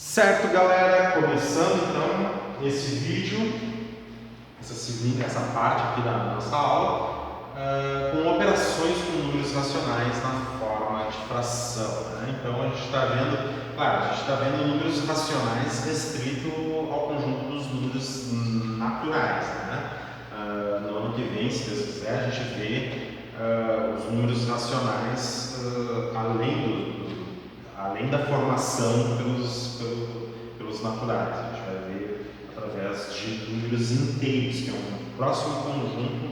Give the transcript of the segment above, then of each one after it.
Certo, galera, começando então esse vídeo, essa parte aqui da nossa aula, com operações com números racionais na forma de fração, né? Então a gente está vendo, claro, a gente está vendo números racionais restrito ao conjunto dos números naturais, né? No ano que vem, se Deus quiser, a gente vê os números racionais além da formação pelos naturais. A gente vai ver através de números inteiros, que é um próximo conjunto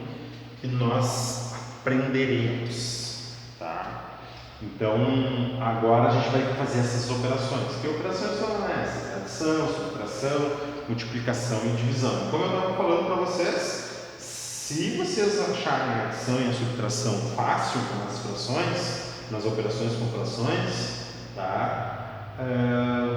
que nós aprenderemos, tá? Então, agora a gente vai fazer essas operações. Que operações são essas? Adição, subtração, multiplicação e divisão. Como eu estava falando para vocês, se vocês acharem a adição e a subtração fácil com as frações, nas operações com frações, tá?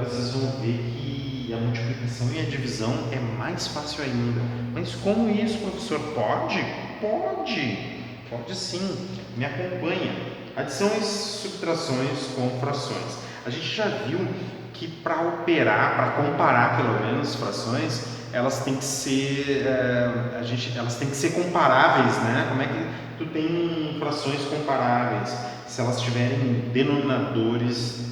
Vocês vão ver que a multiplicação e a divisão é mais fácil ainda. Mas como isso, professor? Pode? Pode sim. Me acompanha. Adição e subtrações com frações. A gente já viu que para operar, para comparar pelo menos frações, elas têm que ser, elas têm que ser comparáveis, né? Como é que tu tem frações comparáveis? Se elas tiverem denominadores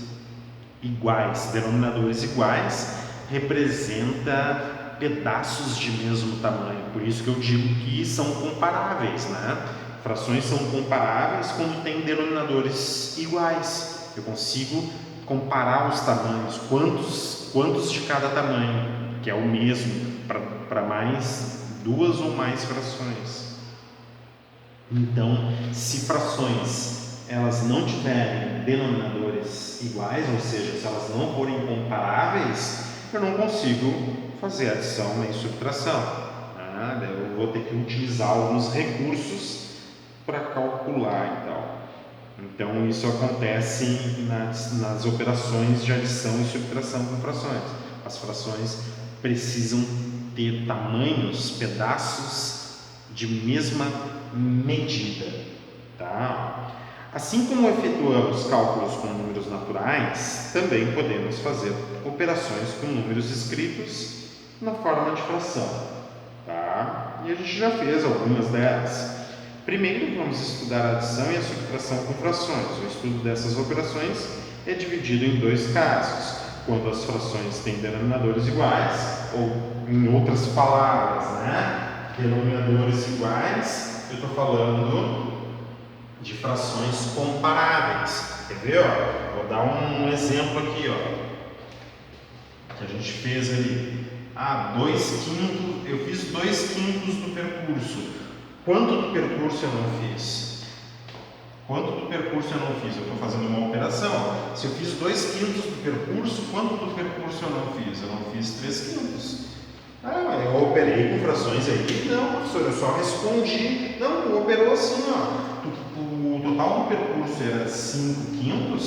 iguais. Denominadores iguais representa pedaços de mesmo tamanho. Por isso que eu digo que são comparáveis, né? Frações são comparáveis quando tem denominadores iguais. Eu consigo comparar os tamanhos, quantos de cada tamanho, que é o mesmo, para mais duas ou mais frações. Então, se frações elas não tiverem denominadores iguais, ou seja, se elas não forem comparáveis, eu não consigo fazer adição nem subtração. Eu vou ter que utilizar alguns recursos para calcular, então isso acontece nas operações de adição e subtração com frações. As frações precisam ter tamanhos, pedaços de mesma medida, tá? Assim como efetuamos cálculos com números naturais, também podemos fazer operações com números escritos na forma de fração, tá? E a gente já fez algumas delas. Primeiro, vamos estudar a adição e a subtração com frações. O estudo dessas operações é dividido em dois casos: quando as frações têm denominadores iguais, ou, em outras palavras, denominadores iguais. Eu estou falando de frações comparáveis. Quer ver? Vou dar um exemplo aqui, que a gente fez ali. 2/5, eu fiz 2/5 do percurso. Quanto do percurso eu não fiz? Eu estou fazendo uma operação. Se eu fiz 2/5 do percurso, quanto do percurso eu não fiz? Eu não fiz 3/5. Eu operei com frações aí? Não, professor, eu só respondi. Não, tu operou assim, o total do percurso era 5/5,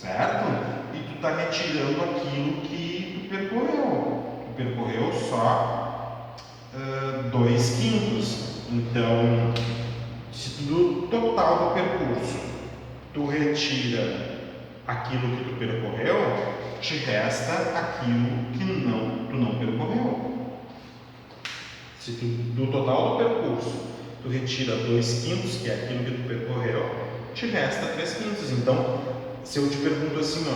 certo? E tu está retirando aquilo que tu percorreu. Tu percorreu só 2/5. Então, se do total do percurso tu retira aquilo que tu percorreu, te resta aquilo que tu não percorreu. Se do total do percurso tu retira 2/5, que é aquilo que tu percorreu, te resta 3/5. Então, se eu te pergunto assim,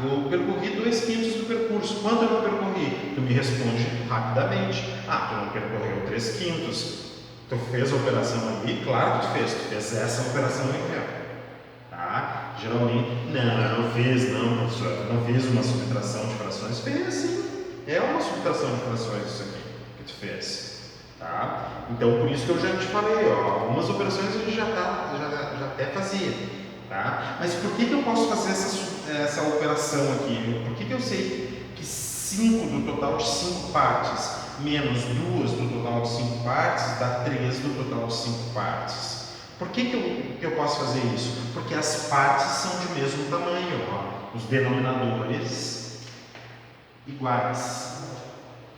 eu percorri 2/5 do percurso, quanto eu não percorri? Tu me responde rapidamente: tu não percorreu 3/5. Tu fez a operação ali? Claro que tu fez essa operação aí, tá? Geralmente, eu não fiz, professor, eu não fiz uma subtração de frações. Fez sim, é uma subtração de frações isso aqui que tu fez, tá? Então, por isso que eu já te falei, algumas operações a gente já até fazia, tá? Mas por que eu posso fazer essa operação aqui? Por que eu sei que 5 do total de 5 partes menos 2 do total de 5 partes dá 3 do total de 5 partes? Por que eu posso fazer isso? Porque as partes são de mesmo tamanho, os denominadores iguais,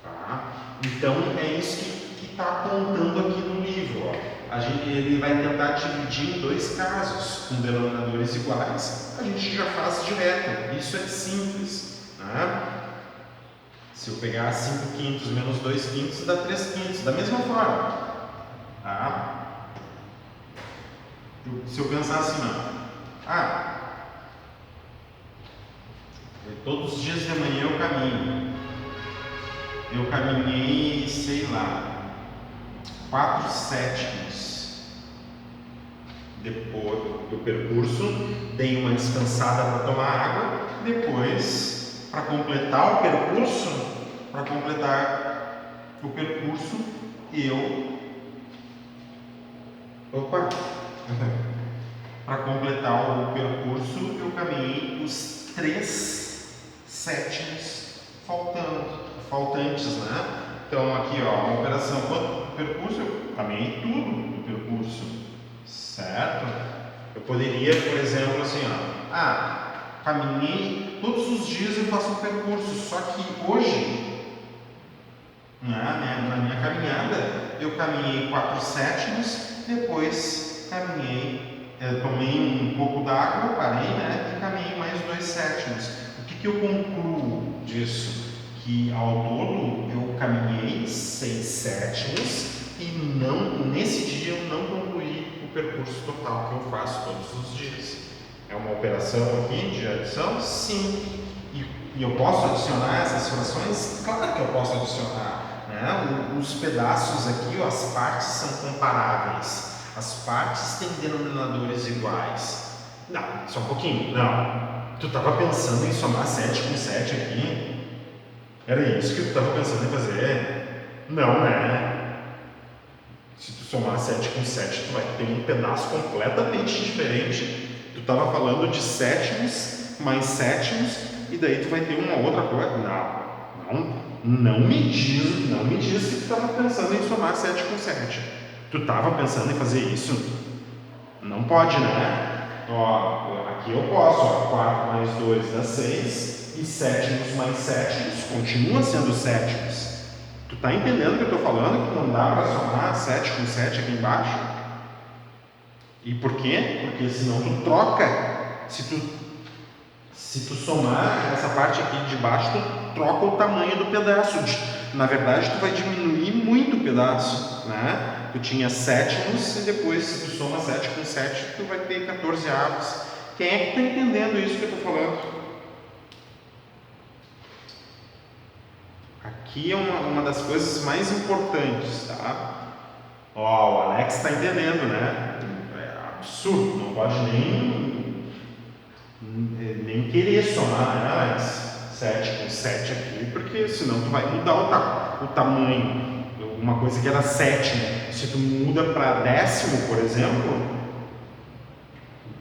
tá? Então é isso que está apontando aqui no livro. Ó. Ele vai tentar dividir em dois casos, com denominadores iguais, a gente já faz direto, isso é simples. Né? Se eu pegar 5 quintos menos 2 quintos, dá 3 quintos, da mesma forma. Tá? Se eu pensar assim, todos os dias de manhã eu caminho. Eu caminhei, sei lá, 4 sétimos depois do percurso, dei uma descansada para tomar água, depois, para completar o percurso, eu caminhei os 3 sétimos faltantes, né? Então aqui, ó, uma operação, quanto percurso? Eu caminhei tudo no percurso, certo? Eu poderia, por exemplo, assim, ó, caminhei, todos os dias eu faço um percurso, só que hoje, na minha caminhada, eu caminhei 4 sétimos, depois tomei um pouco d'água, parei, né, e caminhei mais 2 sétimos. O que eu concluo disso? Que ao todo eu caminhei 6 sétimos e nesse dia eu não concluí o percurso total que eu faço todos os dias. É uma operação aqui de adição? Sim. E eu posso adicionar essas frações? Claro que eu posso adicionar. Né? Os pedaços aqui, ó, as partes são comparáveis. As partes têm denominadores iguais. Não, só um pouquinho. Não. Tu estava pensando em somar 7 com 7 aqui? Era isso que tu estava pensando em fazer? Não, né? Se tu somar 7 com 7, tu vai ter um pedaço completamente diferente. Tu estava falando de sétimos mais sétimos, e daí tu vai ter uma outra coisa. Não me diz que tu estava pensando em somar 7 com 7. Tu estava pensando em fazer isso? Não pode, né? Ó, aqui eu posso, ó, 4 mais 2 dá 6. E sétimos mais sétimos continua sendo sétimos. Tu tá entendendo o que eu estou falando? Que não dá para somar 7 com 7 aqui embaixo? E por quê? Porque senão tu troca. Se tu somar essa parte aqui de baixo, tu troca o tamanho do pedaço. Na verdade, tu vai diminuir muito o pedaço, né? Tu tinha sétimos e depois, se tu soma 7 com 7, tu vai ter 14 avos. Quem é que está entendendo isso que eu estou falando? Aqui é uma das coisas mais importantes, tá? Ó, o Alex está entendendo, né? É absurdo, não pode nem querer somar, né, Alex? 7 com 7 aqui, porque senão tu vai mudar o tamanho. Uma coisa que era sétimo, se tu muda para décimo, por exemplo,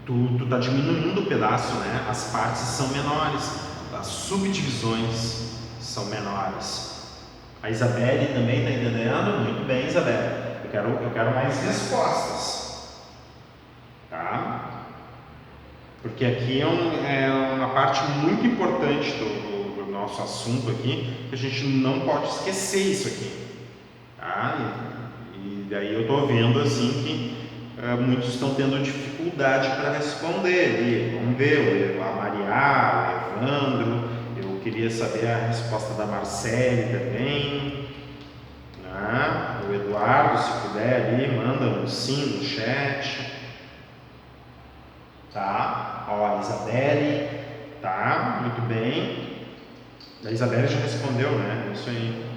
tu tá diminuindo o pedaço, né? As partes são menores, as subdivisões são menores. A Isabelle também está entendendo? Muito bem, Isabelle. Eu quero mais respostas. Tá? Porque aqui é uma parte muito importante do nosso assunto aqui, que a gente não pode esquecer isso aqui. Tá? E daí eu estou vendo assim que muitos estão tendo dificuldade para responder. Vamos ver, a Maria, o Evandro. Eu queria saber a resposta da Marcele também. O Eduardo, se puder ali, manda um sim no chat. Tá? Ó, a Isabelle. Tá? Muito bem. A Isabelle já respondeu, né? Isso aí.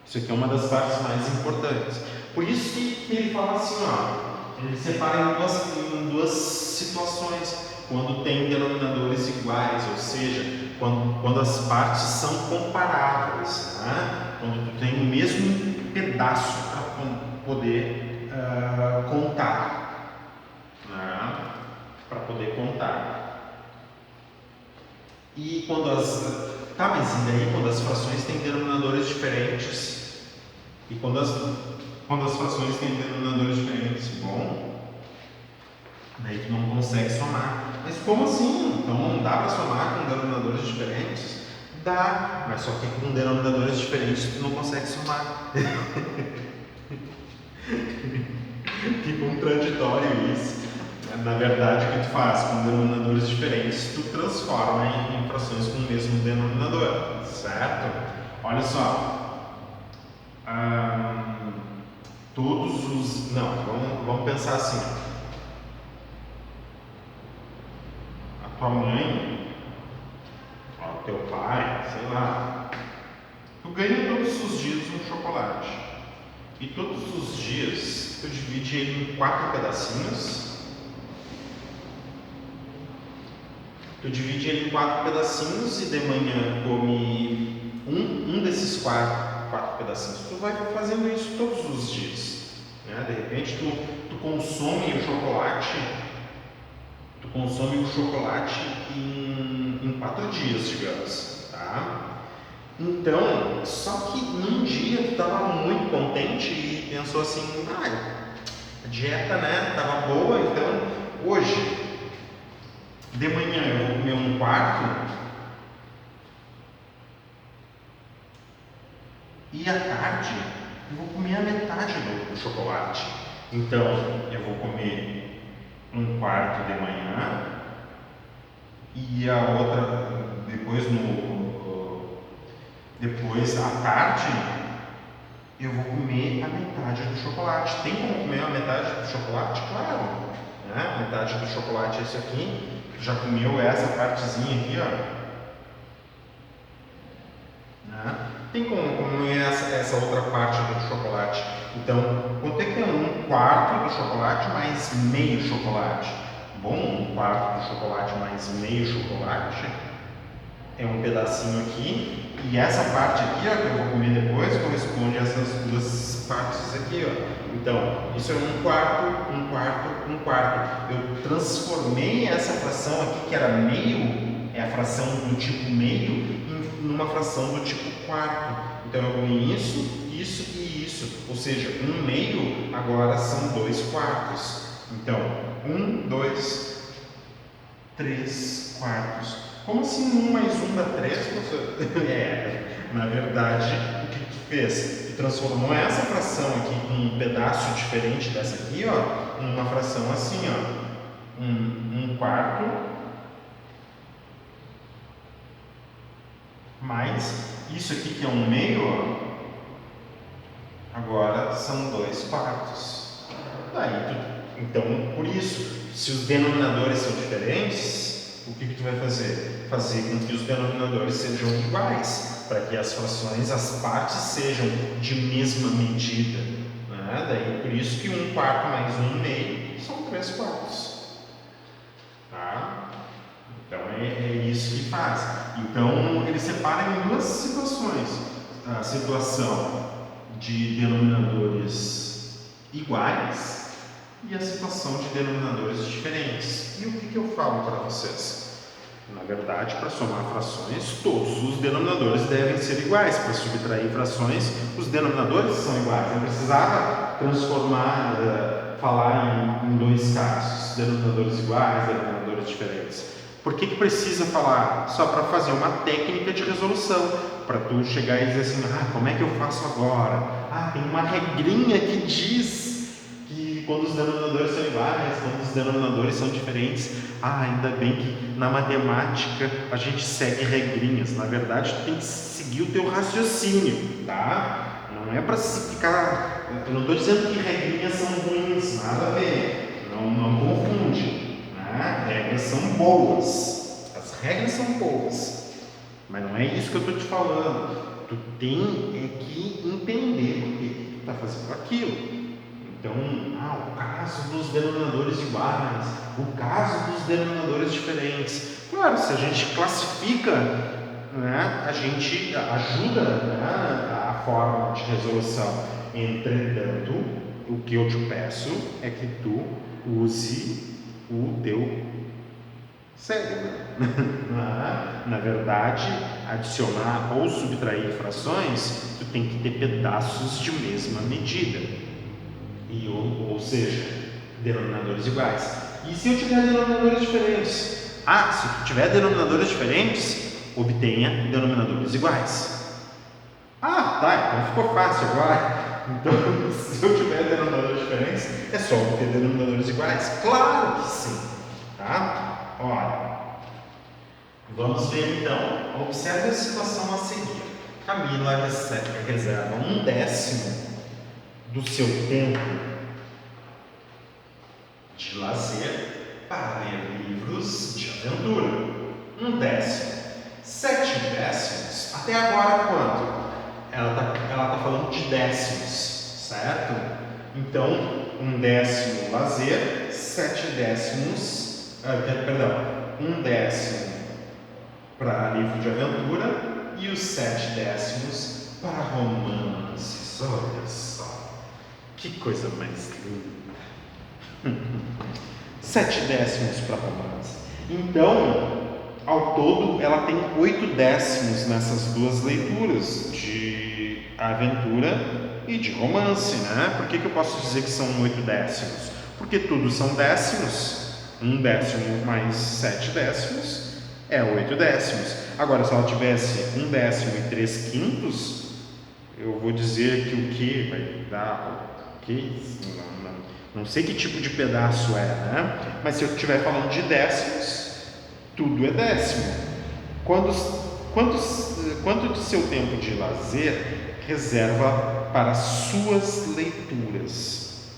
Isso aqui é uma das partes mais importantes. Por isso que ele fala assim, ó. Ele separa em duas situações. Quando tem denominadores iguais, ou seja, quando as partes são comparáveis, né? Quando tu tem o mesmo pedaço para poder contar, né? Para poder contar. E quando mas e daí quando as frações têm denominadores diferentes? E quando as frações têm denominadores diferentes, bom, daí tu não consegue somar. Mas como assim? Então não dá para somar com denominadores diferentes? Dá, mas só que com denominadores diferentes tu não consegue somar. Que contraditório isso. Na verdade, o que tu faz com denominadores diferentes, tu transforma em frações com o mesmo denominador, certo? Olha só, todos os... Não, vamos pensar assim. A tua mãe, o teu pai, sei lá, tu ganha todos os dias um chocolate. E todos os dias tu divide ele em 4 pedacinhos. Tu divide ele em 4 pedacinhos e de manhã come um desses quatro pedacinhos. Tu vai fazendo isso todos os dias. Né? De repente tu consome o chocolate. Tu consome o chocolate em 4 dias, digamos. Tá? Então, só que num dia tu estava muito contente e pensou assim, a dieta, né, estava boa, então hoje de manhã eu vou comer um quarto e à tarde eu vou comer a metade do chocolate. Então eu vou comer um quarto de manhã e a outra depois à tarde eu vou comer a metade do chocolate. Tem como comer a metade do chocolate? Claro. Né? A metade do chocolate é esse aqui. Já comeu essa partezinha aqui, ó. Né? Tem como comer essa outra parte do chocolate. Então, quanto é que é um quarto do chocolate mais meio chocolate? Bom, um quarto do chocolate mais meio chocolate é um pedacinho aqui. E essa parte aqui, ó, que eu vou comer depois, corresponde a essas duas partes aqui, ó. Então, isso é um quarto, um quarto, um quarto. Eu transformei essa fração aqui, que era meio, é a fração do tipo meio, numa fração do tipo quarto. Então, eu comi isso, isso e isso. Ou seja, um meio agora são 2 quartos. Então, 1, 2, 3 quartos. Como assim 1 mais 1 dá 3, professor? Na verdade, o que tu fez? Tu transformou essa fração aqui em um pedaço diferente dessa aqui, ó, numa fração assim, ó, 1 quarto mais isso aqui que é 1 meio, ó, agora são 2 quartos. Então, por isso, se os denominadores são diferentes, o que tu vai fazer? Fazer com que os denominadores sejam iguais, para que as frações, as partes sejam de mesma medida. Né? Daí, por isso que 1 quarto mais 1 meio são 3 quartos. Tá? Então, é isso que faz. Então, ele separa em 2 situações. A situação de denominadores iguais e a situação de denominadores diferentes. E o que eu falo para vocês? Na verdade, para somar frações, todos os denominadores devem ser iguais. Para subtrair frações, os denominadores são iguais. Eu precisava transformar, falar em 2 casos, denominadores iguais, denominadores diferentes. Por que precisa falar? Só para fazer uma técnica de resolução, para tu chegar e dizer assim, como é que eu faço agora? Tem uma regrinha que diz que quando os denominadores são iguais, quando os denominadores são diferentes, ainda bem que na matemática a gente segue regrinhas. Na verdade, tu tem que seguir o teu raciocínio, tá? Não é para ficar... Eu não estou dizendo que regrinhas são ruins, nada a ver. Não confunde. Né? Regras são boas. As regras são boas. Mas não é isso que eu estou te falando. Tu tem que entender por que tu está fazendo aquilo. Então, o caso dos denominadores iguais, o caso dos denominadores diferentes. Claro, se a gente classifica, né, a gente ajuda, né, a forma de resolução. Entretanto, o que eu te peço é que tu use o teu cérebro. Na verdade, adicionar ou subtrair frações, tu tem que ter pedaços de mesma medida. Ou seja, denominadores iguais. E se eu tiver denominadores diferentes? Se tu tiver denominadores diferentes, obtenha denominadores iguais. Ah, tá, então ficou fácil agora. Então, se eu tiver denominadores diferentes, é só obter denominadores iguais? Claro que sim, tá? Olha, vamos ver então. Observe a situação a seguir. Camila reserva 1/10 do seu tempo de lazer para ler livros de aventura. 1/10. 7/10. Até agora quanto? Ela tá falando de décimos, certo? Então, 1/10 lazer, 7/10, perdão, 1/10 para livro de aventura e os 7/10 para romances. Olha só, que coisa mais linda. 7/10 para romance. Então, ao todo, ela tem 8/10 nessas duas leituras, de aventura e de romance, né? Por que eu posso dizer que são 8/10? Porque tudo são décimos. 1/10 mais 7/10 é 8/10. Agora, se ela tivesse 1/10 e 3/5, eu vou dizer que o que vai dar, o que? Não sei que tipo de pedaço é, né? Mas se eu estiver falando de décimos, tudo é décimo. Quanto de seu tempo de lazer reserva para suas leituras?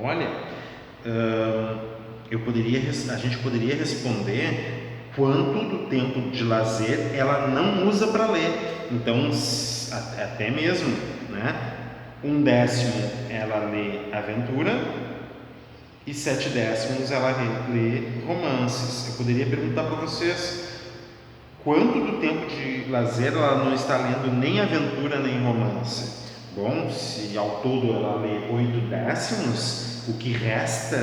Olha, a gente poderia responder quanto do tempo de lazer ela não usa para ler. Então, até mesmo, né? 1/10 ela lê aventura e 7/10 ela lê romances. Eu poderia perguntar para vocês quanto do tempo de lazer ela não está lendo nem aventura nem romance. Bom, se ao todo ela lê 8/10, o que resta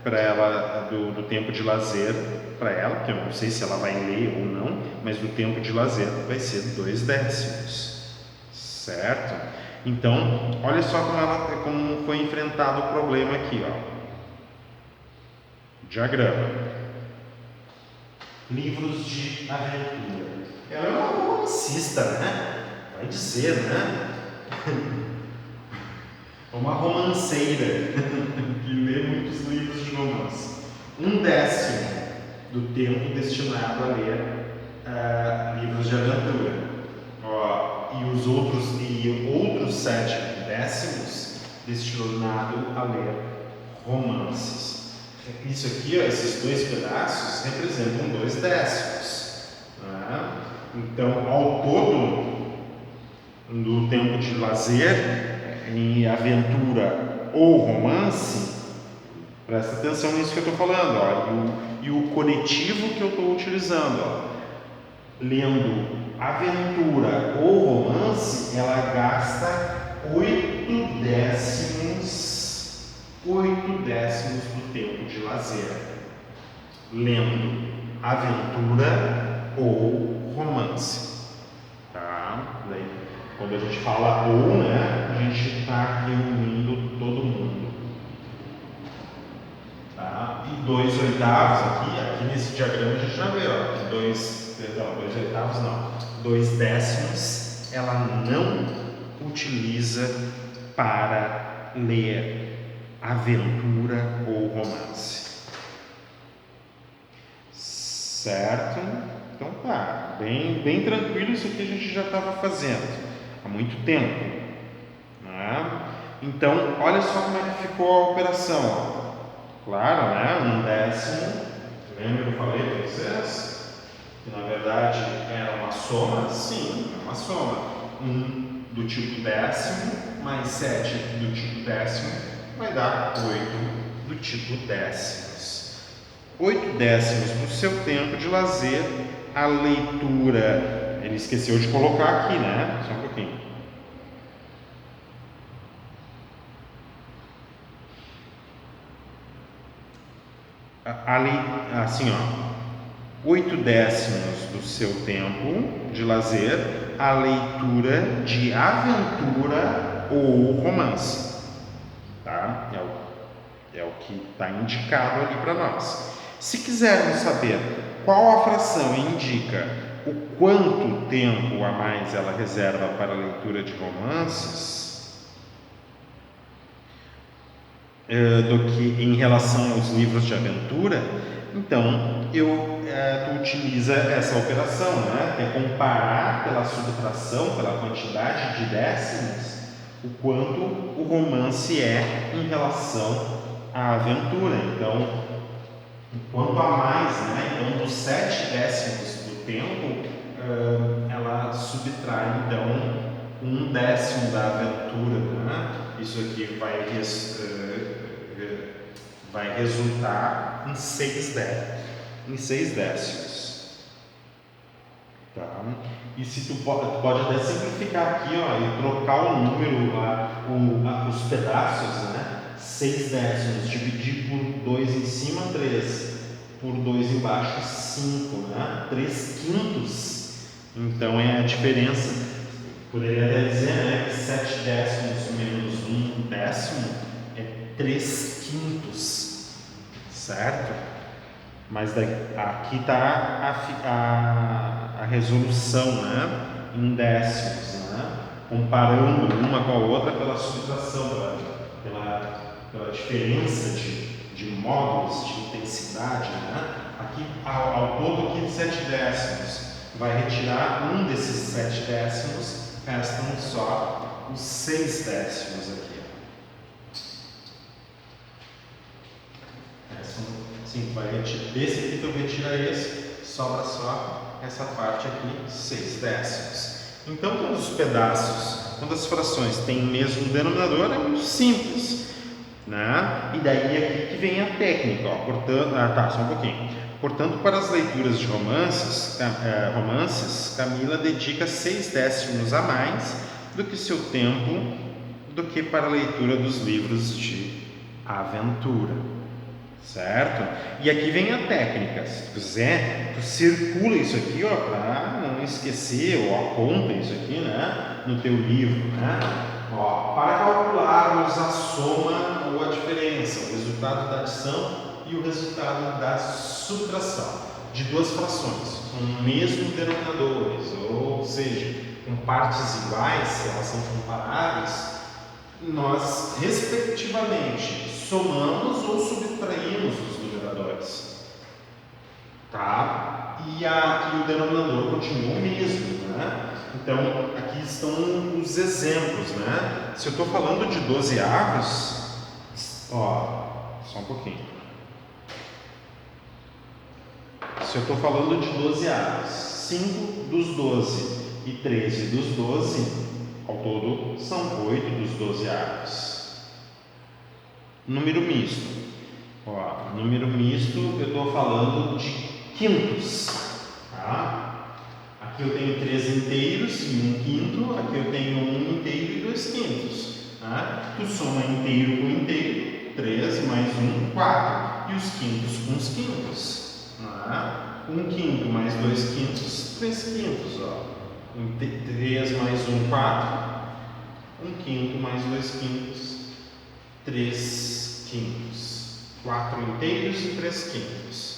para ela do tempo de lazer para ela, que eu não sei se ela vai ler ou não, mas do tempo de lazer vai ser 2/10, certo? Então, olha só como foi enfrentado o problema aqui, ó. Diagrama. Livros de aventura. Ela é uma romancista, né? Vai dizer, né? Uma romanceira que lê muitos livros de romance. 1/10 do tempo destinado a ler livros de aventura. E outros 7/10 destinado a ler romances. Isso aqui, esses dois pedaços representam 2/10. Né? Então, ao todo do tempo de lazer em aventura ou romance, presta atenção nisso que eu estou falando, ó, e o conectivo que eu estou utilizando, ó, lendo aventura ou romance, ela gasta 8/10 do tempo de lazer, lendo aventura ou romance, tá? Daí, quando a gente fala ou, né, a gente está reunindo todo mundo, tá? E 2/8 aqui nesse diagrama a gente já vê, ó, que 2/8 não, 2/10 ela não utiliza para ler aventura ou romance, certo? Então tá, bem tranquilo, isso aqui a gente já estava fazendo há muito tempo, né? Então, olha só como é que ficou a operação, ó. Claro, né? 1/10, lembra que eu falei para vocês? Que na verdade era uma soma? Sim, é uma soma. 1 do tipo décimo mais 7 do tipo décimo vai dar 8 do tipo décimos. 8/10 do seu tempo de lazer, a leitura. Ele esqueceu de colocar aqui, né? Só um pouquinho. Assim, ó, 8/10 do seu tempo de lazer, a leitura de aventura ou romance, tá? É o que está indicado ali para nós. Se quisermos saber qual a fração indica o quanto tempo a mais ela reserva para a leitura de romances do que em relação aos livros de aventura, então tu utiliza essa operação, né? Que é comparar pela subtração, pela quantidade de décimos, o quanto o romance é em relação à aventura. Então, quanto a mais, né? Então, dos 7 décimos do tempo, ela subtrai, então, 1/10 da aventura, né? Isso aqui vai resultar em 6 décimos. Tá? E se tu pode até simplificar aqui, ó, e trocar o número lá, os pedaços, né? 6 décimos, dividir por 2 em cima, 3, por 2 embaixo, 5, né? 3 quintos. Então é a diferença. Poderia até dizer, né, que 7 décimos menos 1 décimo é 3 quintos, certo? Mas aqui está a resolução, né, em décimos, né, comparando uma com a outra pela subtração, pela diferença de módulos, de intensidade, né? Aqui, ao todo, aqui 7 décimos. Vai retirar um desses 7 décimos, restam só os 6 décimos aqui. Sim, vai retirar. Desse aqui tu retira esse, sobra só essa parte aqui, 6 décimos. Então, quando os pedaços, quando as frações têm o mesmo denominador, é muito simples, né? E daí aqui que vem a técnica, ó. Portanto, só um pouquinho. Portanto, para as leituras de romances, Camila dedica 6 décimos a mais do que seu tempo do que para a leitura dos livros de aventura, certo? E aqui vem a técnica. Se tu quiser, tu circula isso aqui, ó, para não esquecer, ou aponta isso aqui, né, no teu livro, né? Ó, para calcularmos a soma ou a diferença, o resultado da adição e o resultado da subtração de duas frações com mesmos denominadores, ou seja, com partes iguais, se elas são comparáveis, nós respectivamente somamos ou subtraímos os numeradores, tá? E o denominador continua o mesmo, né? Então, aqui estão os exemplos, né? Se eu estou falando de 12 avos, ó, só um pouquinho. Se eu estou falando de 12 avos, 5 dos 12 e 13 dos 12, ao todo são 8 dos 12 avos. Número misto. Ó, número misto, eu estou falando de quintos, tá? Aqui eu tenho 3 inteiros e 1 quinto, aqui eu tenho 1 inteiro e 2 quintos. Tá? Tu soma inteiro com inteiro, 3 mais 1, 4. E os quintos com os quintos. 1 quinto mais 2 quintos, 3 quintos. Ó. 3 mais 1, 4. 1 quinto mais 2 quintos, 3 quintos. 4 inteiros e 3 quintos.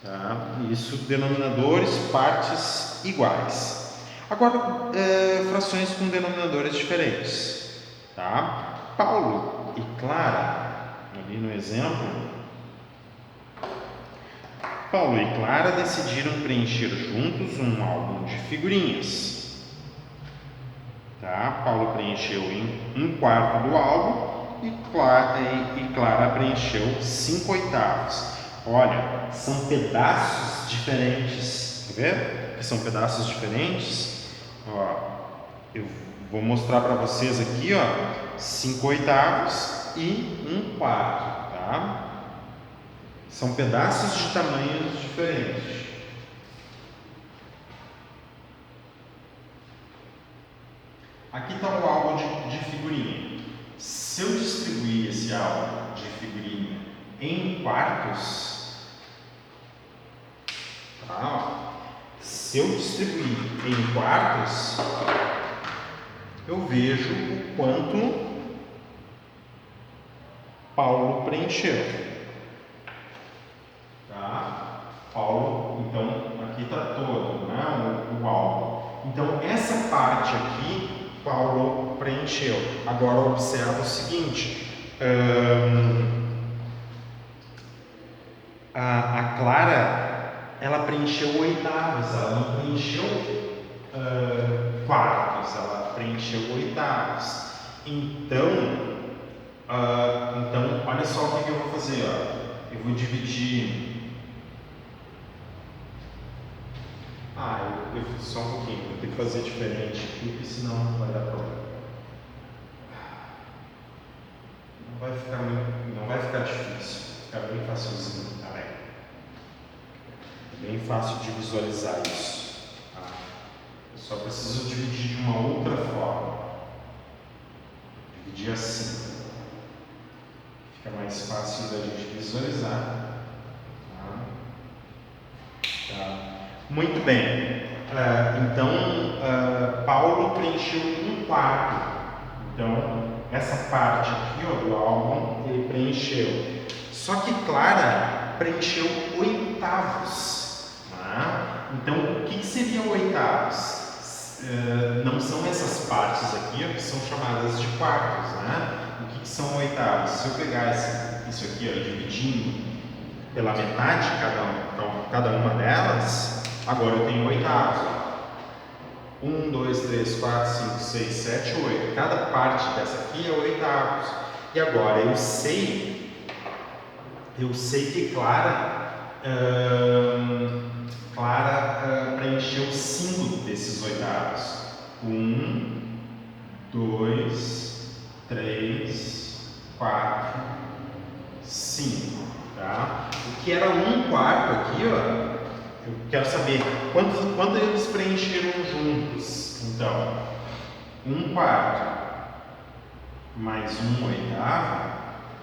Tá? Isso, denominadores, partes iguais. Agora, frações com denominadores diferentes. Tá? Paulo e Clara, ali no exemplo, Paulo e Clara decidiram preencher juntos um álbum de figurinhas. Tá? Paulo preencheu em 1/4 do álbum e Clara preencheu 5/8. Olha, são pedaços diferentes. Quer ver? Que são pedaços diferentes. Ó, eu vou mostrar para vocês aqui, ó, 5/8 e 1/4, tá? São pedaços de tamanhos diferentes. Aqui está o álbum de figurinha. Se eu distribuir esse álbum de figurinha em quartos, tá? Se eu distribuir em quartos, eu vejo o quanto Paulo preencheu. Tá? Paulo, então, letra toda, né? O álbum. Então, essa parte aqui, Paulo preencheu. Agora, observa o seguinte, a Clara, ela preencheu oitavos, ela não preencheu quartos, ela preencheu oitavos. Então, olha só o que eu vou fazer. Ó. Eu vou dividir... só um pouquinho, vou ter que fazer diferente aqui, porque senão não vai dar problema. Não vai ficar difícil, vai ficar bem facilzinho, tá bem? É bem fácil de visualizar isso. Tá? Eu só preciso dividir de uma outra forma. Dividir assim. Fica mais fácil da gente visualizar. Tá? Muito bem. Então, Paulo preencheu um quarto. Então, essa parte aqui do álbum, ele preencheu. Só que Clara preencheu oitavos. Tá? Então, o que seria oitavos? Não são essas partes aqui que são chamadas de quartos. Né? O que são oitavos? Se eu pegar isso aqui, dividindo pela metade cada uma delas, agora eu tenho oitavos. 1, 2, 3, 4, 5, 6, 7, 8. Cada parte dessa aqui é oitavos. E agora eu sei que Clara preencheu 5 desses oitavos. 1, 2, 3, 4, 5. Tá? O que era um quarto aqui, ó. Eu quero saber quanto eles preencheram juntos. Então, um quarto mais um oitavo.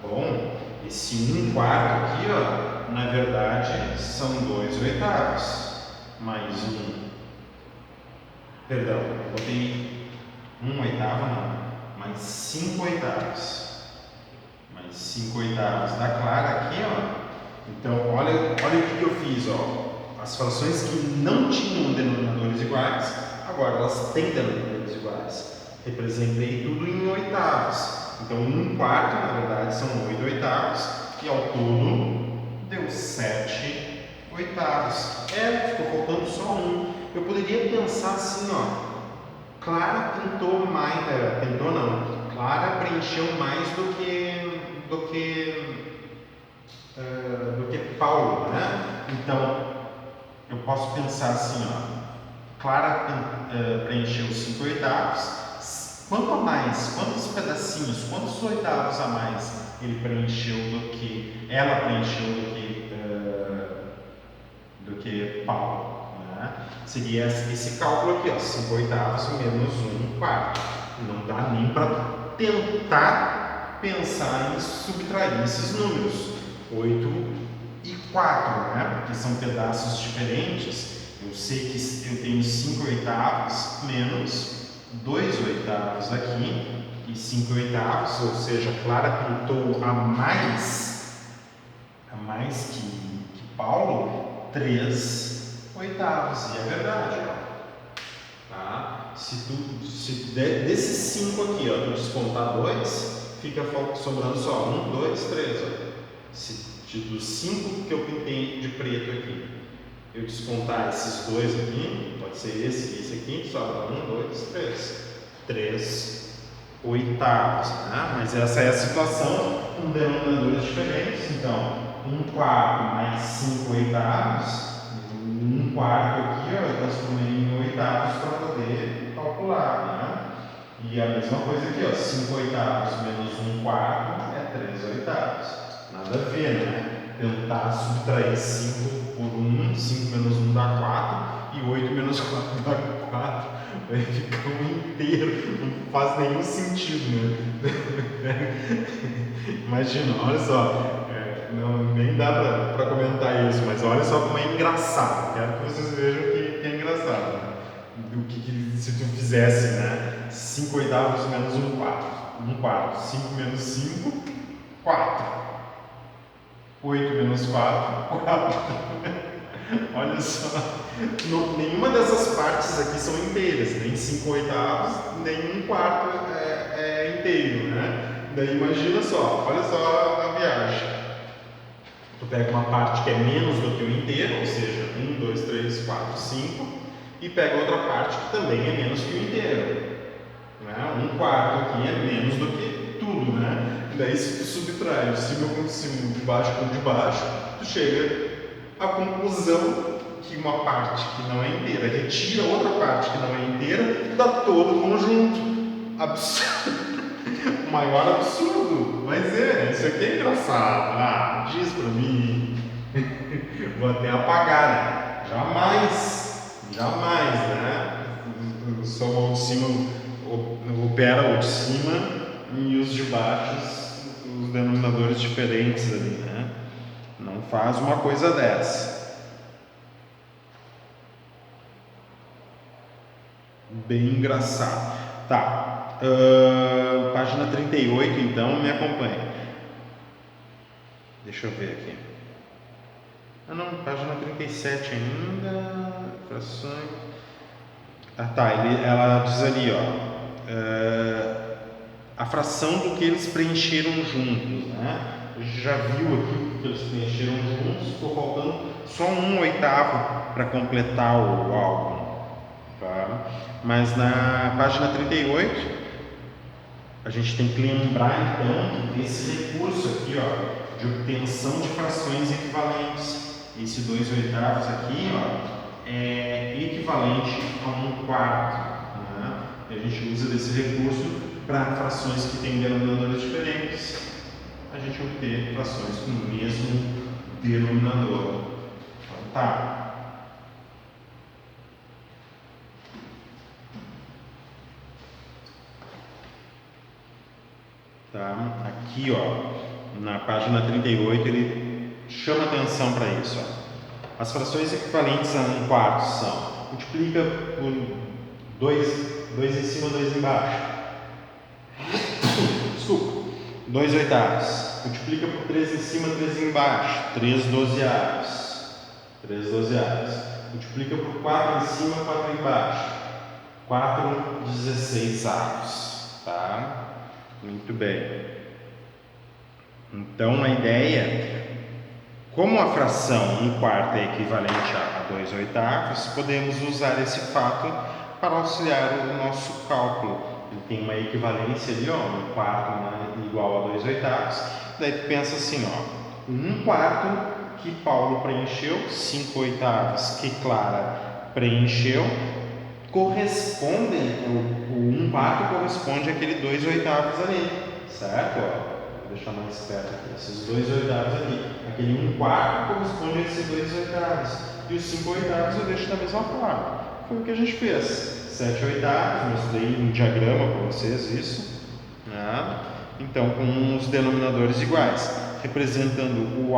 Bom, esse um quarto aqui, ó, na verdade, são 2 oitavos. Mais um. Perdão, eu botei um oitavo, não. Mais 5 oitavos. Mais 5 oitavos da Clara aqui, ó. Então, olha o que eu fiz, ó. As frações que não tinham denominadores iguais, agora elas têm denominadores iguais. Representei tudo em oitavos. Então, um quarto, na verdade, são 8 oitavos. E ao todo, deu 7 oitavos. Ficou faltando só um. Eu poderia pensar assim, ó. Clara pintou mais... pintou não. Clara preencheu mais do que Paulo, né? Então, eu posso pensar assim, ó. Clara preencheu 5 oitavos. Quanto a mais? Quantos pedacinhos? Quantos oitavos a mais ele preencheu ela preencheu do que Paulo, né? Seria esse cálculo aqui, ó. 5 oitavos menos 1 quarto. Não dá nem para tentar pensar em subtrair esses números. 8 e 4, né? Porque são pedaços diferentes. Eu sei que eu tenho 5 oitavos menos 2 oitavos aqui e 5 oitavos, ou seja, Clara pintou a mais que Paulo, 3 oitavos. E é verdade, ó. Tá? Se desses 5 aqui, ó, tu descontar 2, fica sobrando só 1, 2, 3, ó. Dos 5 que eu pintei de preto aqui, eu descontar esses 2 aqui, pode ser esse e esse aqui, sobra 1, 2, 3. 3 oitavos, né? Mas essa é a situação com denominadores diferentes. Então, 1 quarto mais 5 oitavos, 1 quarto aqui, ó, eu transformei em oitavos para poder calcular, né? E a mesma coisa aqui, ó, 5 oitavos menos 1 quarto é 3 oitavos. Nada a ver, né? Tentar subtrair 5 por 1, 5 menos 1 dá 4 e 8 menos 4 dá 4. Vai ficar um inteiro, não faz nenhum sentido, né? Imagina, olha só, nem dá para comentar isso, mas olha só como é engraçado. Quero que vocês vejam que é engraçado, né? Se tu fizesse, né? 5 oitavos menos 1 quarto. 1 quarto, 5 menos 5, 4. 8 menos 4, 4. Olha só, nenhuma dessas partes aqui são inteiras, nem 5/8, nem 1/4 é inteiro, né? Daí imagina só, olha só a viagem. Tu pega uma parte que é menos do que o inteiro, ou seja, 1, 2, 3, 4, 5, e pega outra parte que também é menos que o inteiro. Né? 1/4 aqui é menos do que tudo, né? Daí se tu subtrai de cima com de cima, de baixo com de baixo, tu chega à conclusão que uma parte que não é inteira retira outra parte que não é inteira, dá todo o conjunto. Absurdo. O maior absurdo. Mas isso aqui é engraçado. Ah, diz pra mim. Vou até apagar, né? Jamais, né? O som de cima opera o de cima e os de baixo, os denominadores diferentes ali, né? Não faz uma coisa dessa. Bem engraçado. Tá. Página 38, então, me acompanha. Deixa eu ver aqui. Ah, não, página 37 ainda. Frações. Ah, tá. Ela diz ali, ó. A fração do que eles preencheram juntos, né? A gente já viu aqui que eles preencheram juntos, ficou faltando só 1/8 para completar o álbum, tá? Mas na página 38 a gente tem que lembrar então desse recurso aqui, ó, de obtenção de frações equivalentes. Esse 2/8 aqui, ó, é equivalente a 1/4, né? E a gente usa desse recurso para frações que têm denominadores diferentes, a gente obter frações com o mesmo denominador. Então, tá. Aqui, ó, na página 38, ele chama atenção para isso. Ó. As frações equivalentes a 1/4 são: multiplica por 2 em cima, 2 embaixo. Desculpa. 2/8. Multiplica por 3 em cima, 3 embaixo. 3/12. 3/12. Multiplica por 4 em cima, 4 embaixo. 4/16. Tá? Muito bem. Então a ideia, como a fração 1/4 é equivalente a 2/8, podemos usar esse fato para auxiliar o nosso cálculo. Ele tem uma equivalência ali, ó, 1/4 igual a 2/8. Daí tu pensa assim, ó, 1/4 que Paulo preencheu, 5/8 que Clara preencheu, correspondem, o 1/4 corresponde àquele 2/8 ali, certo? Ó, vou deixar mais perto aqui, esses 2/8 aqui, aquele 1/4 corresponde a esses 2/8, e os 5/8 eu deixo da mesma forma. Foi o que a gente fez. 7/8, mostrei um diagrama para vocês isso, né? Então com os denominadores iguais, representando o